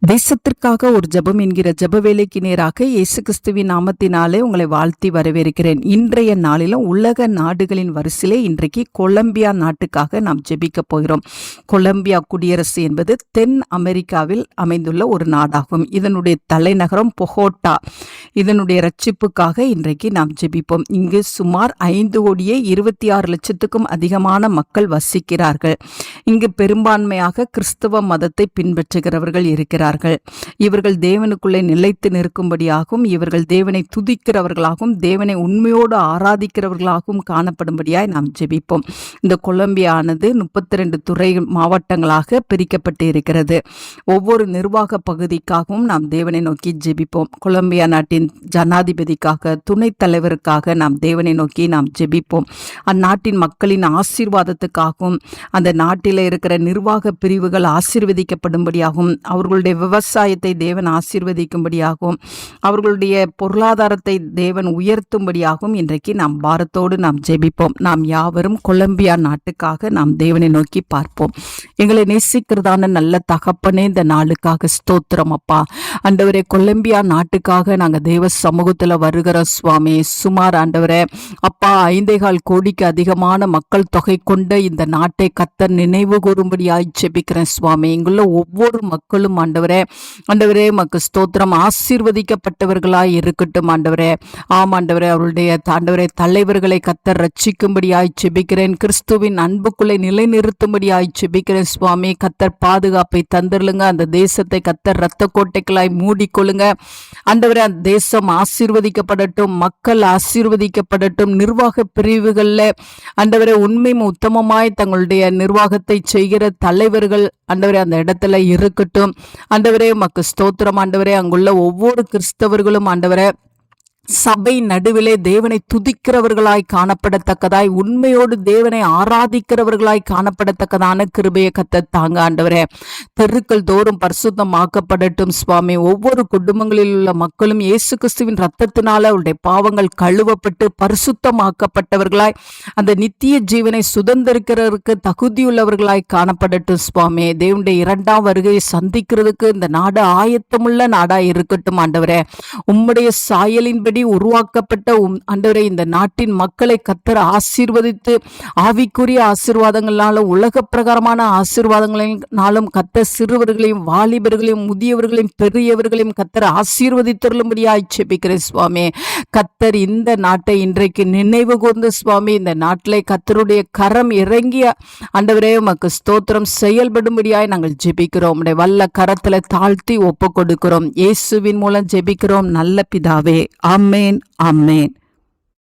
தேசத்திற்காக ஒரு ஜெபம் என்கிற ஜெப வேலைக்கு நேராக இயேசு கிறிஸ்துவின் நாமத்தினாலே உங்களை வாழ்த்தி வரவேற்கிறேன். இன்றைய நாளிலும் உலக நாடுகளின் வரிசையிலே இன்றைக்கு கொலம்பியா நாட்டுக்காக நாம் ஜெபிக்க போகிறோம். கொலம்பியா குடியரசு என்பது தென் அமெரிக்காவில் அமைந்துள்ள ஒரு நாடாகும். இதனுடைய தலைநகரம் பொகோட்டா. இதனுடைய ரட்சிப்புக்காக இன்றைக்கு நாம் ஜெபிப்போம். இங்கு சுமார் 5,26,00,000க்கும் அதிகமான மக்கள் வசிக்கிறார்கள். இங்கு பெரும்பான்மையாக கிறிஸ்தவ மதத்தை பின்பற்றுகிறவர்கள் இருக்கிறார்கள். இவர்கள் தேவனுக்குள்ளே நிலைத்து நிற்கும்படியாகவும் இவர்கள் தேவனை துதிக்கிறவர்களாகவும் தேவனை உண்மையோடு ஆராதிக்கிறவர்களாகவும் காணப்படும்படியாய் நாம் ஜெபிப்போம். இந்த கொலம்பியானது 32 துறை மாவட்டங்களாக பிரிக்கப்பட்டு இருக்கிறது. ஒவ்வொரு நிர்வாக பகுதிக்காகவும் நாம் தேவனை நோக்கி ஜெபிப்போம். கொலம்பியா நாட்டின் ஜனாதிபதிக்காக, துணைத் தலைவருக்காக நாம் தேவனை நோக்கி நாம் ஜெபிப்போம். அந்நாட்டின் மக்களின் ஆசீர்வாதத்துக்காகவும் அந்த நாட்டில் இருக்கிற நிர்வாக பிரிவுகள் ஆசீர்வதிக்கப்படும்படியாகவும் அவர்களுடைய விவசாயத்தை தேவன் ஆசீர்வதிக்கும்படியாகவும் அவர்களுடைய பொருளாதாரத்தை தேவன் உயர்த்தும்படியாகவும் இன்றைக்கு நாம் பாரத்தோடு நாம் ஜெபிப்போம். நாம் யாவரும் கொலம்பியா நாட்டுக்காக நாம் தேவனை நோக்கி பார்ப்போம். எங்களை நேசிக்கிறதான நல்ல தகப்பனே, இந்த நாளுக்காக ஸ்தோத்திரம் அப்பா. ஆண்டவரே, கொலம்பியா நாட்டுக்காக நாங்கள் தேவ சமூகத்தில் வருகிற சுவாமி. சுமார் ஆண்டவரே அப்பா 5.25 கோடிக்கு அதிகமான மக்கள் தொகை கொண்ட இந்த நாட்டை கர்த்தர் நினைவு கூறும்படியாய் ஜெபிக்கிறேன் சுவாமி. இங்குள்ள ஒவ்வொரு மக்களும் ஆண்டவரே மக்கு ஸ்தோத்திரம் ஆசீர்வதிக்கப்பட்டவர்களாய் இருக்கட்டும் ஆண்டவரே. ஆம் ஆண்டவரே, அவருடைய ஆண்டவரே தலைவர்களை கர்த்தர் ரட்சிக்கும்படியாய் ஜெபிக்கிறேன். கிறிஸ்துவின் அன்புக்குள்ளே நிலைநிறுத்தும்படியாய் ஜெபிக்கிறேன் சுவாமி. கர்த்தர் பாதுகாப்பை தந்துருங்க. அந்த தேசத்தை கர்த்தர் இரத்த கோட்டைகளாய் மூடிக்கொள்ளுங்க ஆண்டவரே. அந்த தேசம் ஆசீர்வதிக்கப்படட்டும், மக்கள் ஆசீர்வதிக்கப்படட்டும். நிர்வாக பிரிவுகளில் ஆண்டவரே உண்மையும் உத்தமமாய் தங்களுடைய நிர்வாகத்தை செய்கிற தலைவர்கள் ஆண்டவரே அந்த இடத்துல இருக்கட்டும் ஆண்டவரே. மக்கு ஸ்தோத்திரம் ஆண்டவரே. அங்குள்ள ஒவ்வொரு கிறிஸ்தவர்களும் ஆண்டவரே சபை நடுவிலே தேவனை துதிக்கிறவர்களாய் காணப்படத்தக்கதாய், உண்மையோடு தேவனை ஆராதிக்கிறவர்களாய் காணப்படத்தக்கதான கிருபையை கர்த்தர் தாங்க ஆண்டவரே. தெருக்கள் தோறும் பரிசுத்தமாக்கப்படட்டும் சுவாமி. ஒவ்வொரு குடும்பங்களில் உள்ள மக்களும் இயேசு கிறிஸ்துவின் ரத்தத்தினால அவருடைய பாவங்கள் கழுவப்பட்டு பரிசுத்தமாக்கப்பட்டவர்களாய் அந்த நித்திய ஜீவனை சுதந்திரிக்கிறதுக்கு தகுதியுள்ளவர்களாய் காணப்படட்டும் சுவாமி. தேவனுடைய 2ஆம் வருகையை சந்திக்கிறதுக்கு இந்த நாடு ஆயத்தமுள்ள நாடாய் இருக்கட்டும் ஆண்டவரே. உம்முடைய சாயலின்படி உருவாக்கப்பட்ட ஆண்டவரே இந்த நாட்டின் மக்களை கர்த்தர் ஆசீர்வதித்து ஆவிக்குரிய ஆசீர்வாதங்களாலும் உலக பிரகாரமான ஆசீர்வாதங்களினாலும் கர்த்தர் சிறுவர்களையும் வாலிபர்களையும் முதியவர்களையும் பெரியவர்களையும் கர்த்தர் ஆசீர்வதித்தருளும்படியாய் ஜெபிக்கிறேன் சுவாமி. கர்த்தர் இந்த நாட்டை இன்றைக்கு நினைவு கூர்ந்து சுவாமி, இந்த நாட்டிலே கர்த்தருடைய கரம் இறங்கிய ஆண்டவரே உமக்கு ஸ்தோத்திரம் செயல்படும்படியாய் நாங்கள் ஜெபிக்கிறோம். உடைய வல்ல கரத்துல தாழ்த்தி ஒப்பு கொடுக்கிறோம். இயேசுவின் மூலம் ஜெபிக்கிறோம் நல்ல பிதாவே. ஆமென், ஆமென்.